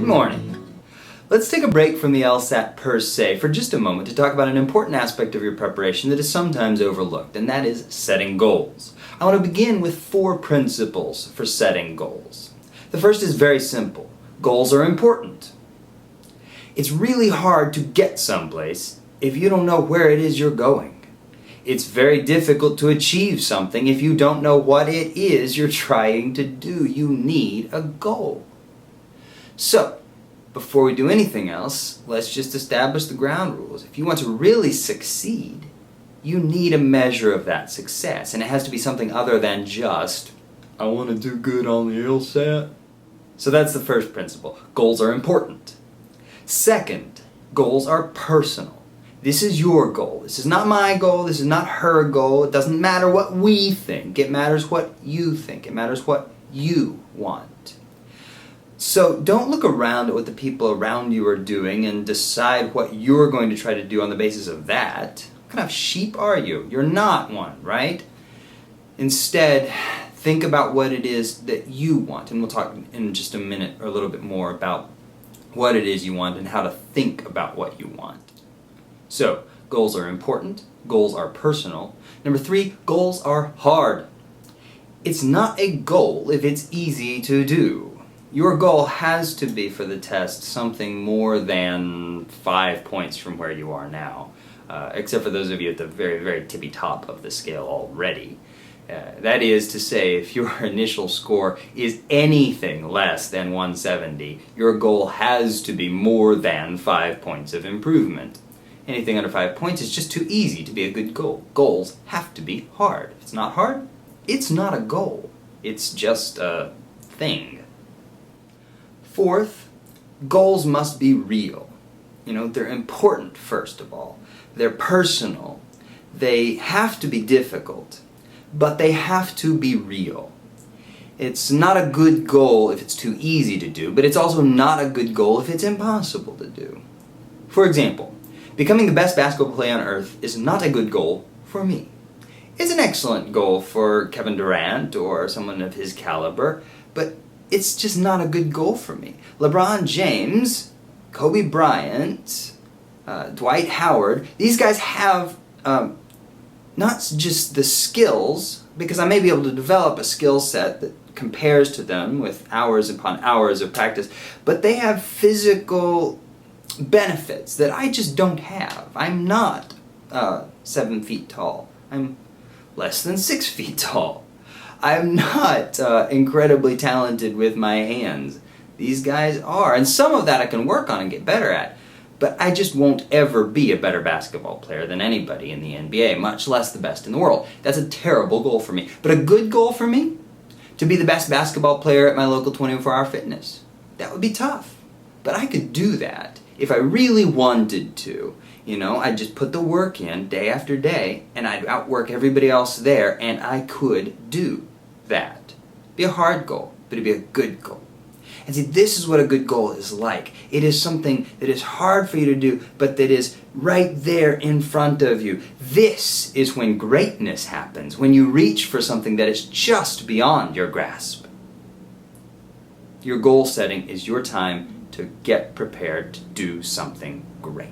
morning. Let's take a break from the LSAT per se for just a moment to talk about an important aspect of your preparation that is sometimes overlooked, and that is setting goals. I want to begin with 4 principles for setting goals. The first is very simple. Goals are important. It's really hard to get someplace if you don't know where it is you're going. It's very difficult to achieve something if you don't know what it is you're trying to do. You need a goal. So, before we do anything else, let's just establish the ground rules. If you want to really succeed, you need a measure of that success. And it has to be something other than just, I want to do good on the LSAT. So that's the first principle. Goals are important. Second, goals are personal. This is your goal. This is not my goal. This is not her goal. It doesn't matter what we think. It matters what you think. It matters what you want. So don't look around at what the people around you are doing and decide what you're going to try to do on the basis of that. What kind of sheep are you? You're not one, right? Instead, think about what it is that you want. And we'll talk in just a minute or a little bit more about what it is you want and how to think about what you want. So, goals are important. Goals are personal. Number 3, goals are hard. It's not a goal if it's easy to do. Your goal has to be for the test something more than 5 points from where you are now, except for those of you at the very, very tippy top of the scale already. That is to say, if your initial score is anything less than 170, your goal has to be more than 5 points of improvement. Anything under 5 points is just too easy to be a good goal. Goals have to be hard. If it's not hard, it's not a goal. It's just a thing. Fourth, goals must be real. They're important, first of all. They're personal. They have to be difficult, but they have to be real. It's not a good goal if it's too easy to do, but it's also not a good goal if it's impossible to do. For example, becoming the best basketball player on earth is not a good goal for me. It's an excellent goal for Kevin Durant or someone of his caliber, but it's just not a good goal for me. LeBron James, Kobe Bryant, Dwight Howard, these guys have not just the skills, because I may be able to develop a skill set that compares to them with hours upon hours of practice, but they have physical benefits that I just don't have. I'm not 7 feet tall. I'm less than 6 feet tall. I'm not incredibly talented with my hands. These guys are, and some of that I can work on and get better at, but I just won't ever be a better basketball player than anybody in the NBA, much less the best in the world. That's a terrible goal for me. But a good goal for me? To be the best basketball player at my local 24-hour fitness. That would be tough. But I could do that if I really wanted to. I'd just put the work in day after day, and I'd outwork everybody else there, and I could do that. Be a hard goal, but it'd be a good goal. And see, this is what a good goal is like. It is something that is hard for you to do, but that is right there in front of you. This is when greatness happens, when you reach for something that is just beyond your grasp. Your goal setting is your time to get prepared to do something great.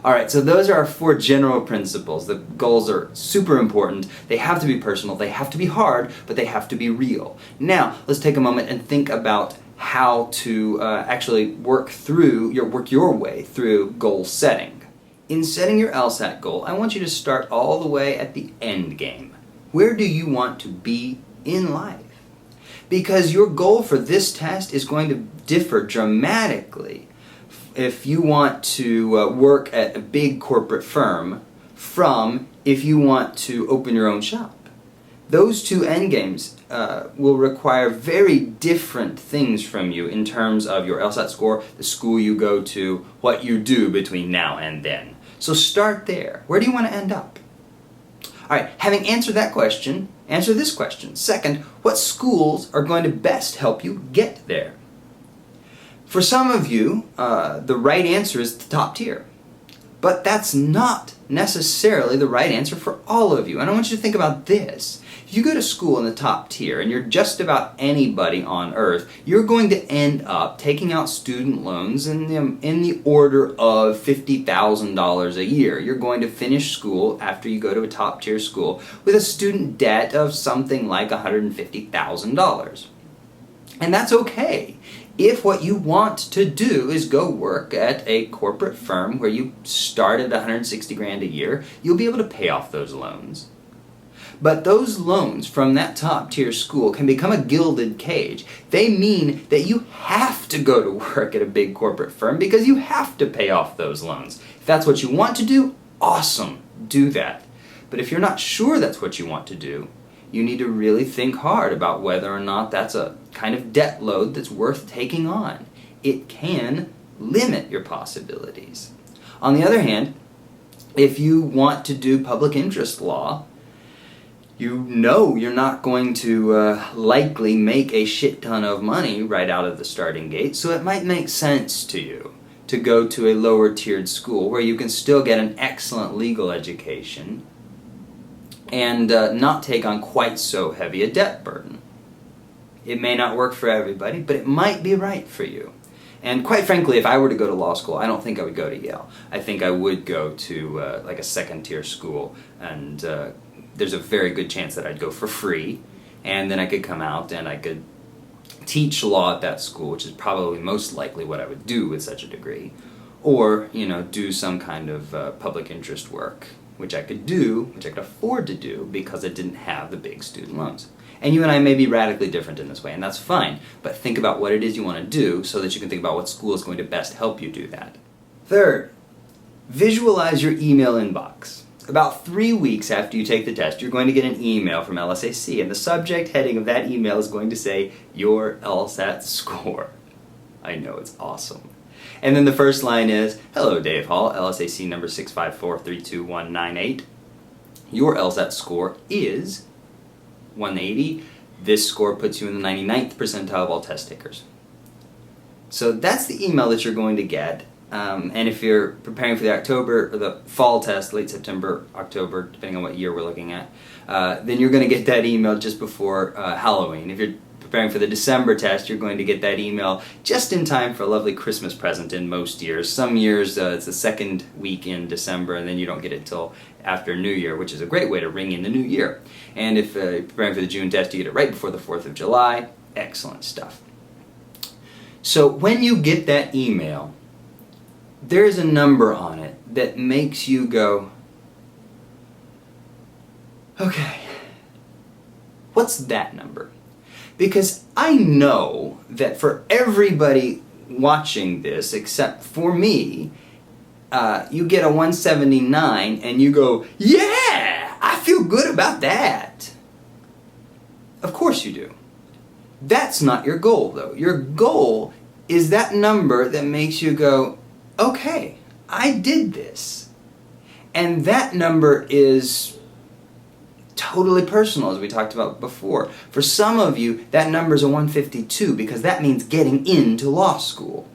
Alright, so those are our 4 general principles. The goals are super important. They have to be personal, they have to be hard, but they have to be real. Now, let's take a moment and think about how to actually work your way through goal setting. In setting your LSAT goal, I want you to start all the way at the end game. Where do you want to be in life? Because your goal for this test is going to differ dramatically if you want to work at a big corporate firm from if you want to open your own shop. Those 2 end games will require very different things from you in terms of your LSAT score, the school you go to, what you do between now and then. So start there. Where do you want to end up? Alright, having answered that question, answer this question. Second, what schools are going to best help you get there? For some of you, the right answer is the top tier. But that's not necessarily the right answer for all of you. And I want you to think about this. If you go to school in the top tier and you're just about anybody on earth, you're going to end up taking out student loans in the order of $50,000 a year. You're going to finish school after you go to a top tier school with a student debt of something like $150,000. And that's okay. If what you want to do is go work at a corporate firm where you start at $160,000 a year, you'll be able to pay off those loans. But those loans from that top tier school can become a gilded cage. They mean that you have to go to work at a big corporate firm because you have to pay off those loans. If that's what you want to do, awesome, do that. But if you're not sure that's what you want to do, you need to really think hard about whether or not that's a kind of debt load that's worth taking on. It can limit your possibilities. On the other hand, if you want to do public interest law, you know you're not going to likely make a shit ton of money right out of the starting gate, so it might make sense to you to go to a lower tiered school where you can still get an excellent legal education and not take on quite so heavy a debt burden. It may not work for everybody, but it might be right for you. And quite frankly, if I were to go to law school, I don't think I would go to Yale. I think I would go to like a second tier school, and there's a very good chance that I'd go for free, and then I could come out and I could teach law at that school, which is probably most likely what I would do with such a degree, or, do some kind of public interest work, which I could afford to do because I didn't have the big student loans. And you and I may be radically different in this way, and that's fine, but think about what it is you want to do so that you can think about what school is going to best help you do that. Third, visualize your email inbox. About 3 weeks after you take the test, you're going to get an email from LSAC, and the subject heading of that email is going to say, your LSAT score. I know, it's awesome. And then the first line is, hello Dave Hall, LSAC number 654-32198. Your LSAT score is 180. This score puts you in the 99th percentile of all test takers. So that's the email that you're going to get. And if you're preparing for the October or the fall test, late September, October, depending on what year we're looking at, then you're going to get that email just before Halloween. If you're preparing for the December test, you're going to get that email just in time for a lovely Christmas present in most years. Some years it's the second week in December, and then you don't get it till after New Year, which is a great way to ring in the new year. And if you're preparing for the June test, you get it right before the 4th of July. Excellent stuff. So when you get that email, there's a number on it that makes you go, okay, what's that number? Because I know that for everybody watching this, except for me, you get a 179 and you go, yeah, I feel good about that. Of course you do. That's not your goal, though. Your goal is that number that makes you go, okay, I did this. And that number is totally personal, as we talked about before. For some of you, that number is a 152 because that means getting into law school.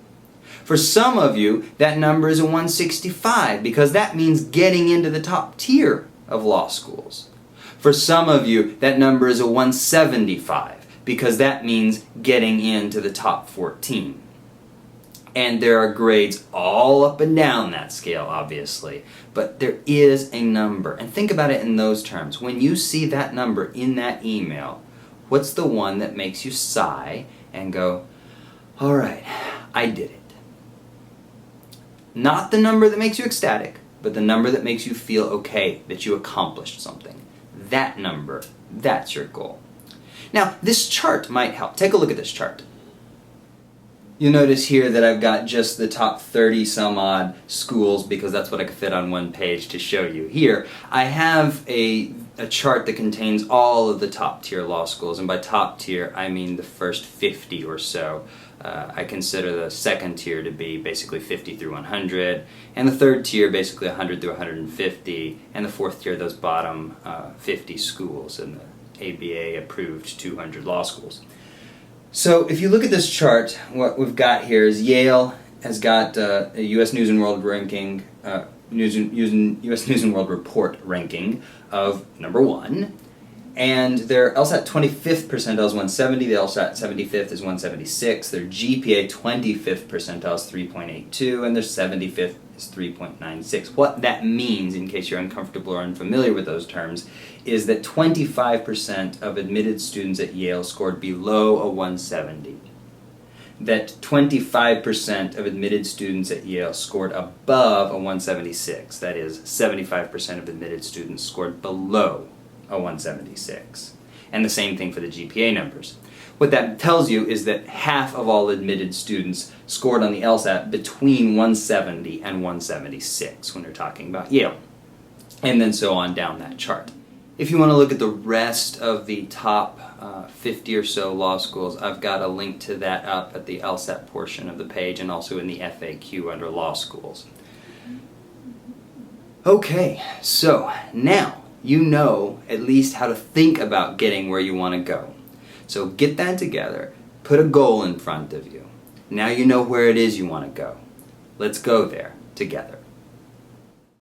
For some of you, that number is a 165 because that means getting into the top tier of law schools. For some of you, that number is a 175 because that means getting into the top 14. And there are grades all up and down that scale, obviously. But there is a number. And think about it in those terms. When you see that number in that email, what's the one that makes you sigh and go, all right, I did it? Not the number that makes you ecstatic, but the number that makes you feel okay, that you accomplished something. That number, that's your goal. Now, this chart might help. Take a look at this chart. You'll notice here that I've got just the top 30 some odd schools because that's what I could fit on one page to show you. Here, I have a chart that contains all of the top tier law schools, and by top tier I mean the first 50 or so. I consider the second tier to be basically 50 through 100, and the third tier basically 100 through 150, and the fourth tier those bottom 50 schools in the ABA approved 200 law schools. So if you look at this chart, what we've got here is Yale has got a U.S. News and World ranking, U.S. News and World Report ranking of number 1. And their LSAT 25th percentile is 170, the LSAT 75th is 176, their GPA 25th percentile is 3.82, and their 75th is 3.96. What that means, in case you're uncomfortable or unfamiliar with those terms, is that 25% of admitted students at Yale scored below a 170. That 25% of admitted students at Yale scored above a 176. That is, 75% of admitted students scored below a 176. And the same thing for the GPA numbers. What that tells you is that half of all admitted students scored on the LSAT between 170 and 176 when you're talking about Yale. And then so on down that chart. If you want to look at the rest of the top 50 or so law schools, I've got a link to that up at the LSAT portion of the page and also in the FAQ under law schools. Okay, so now you know at least how to think about getting where you want to go. So get that together, put a goal in front of you. Now you know where it is you want to go. Let's go there together.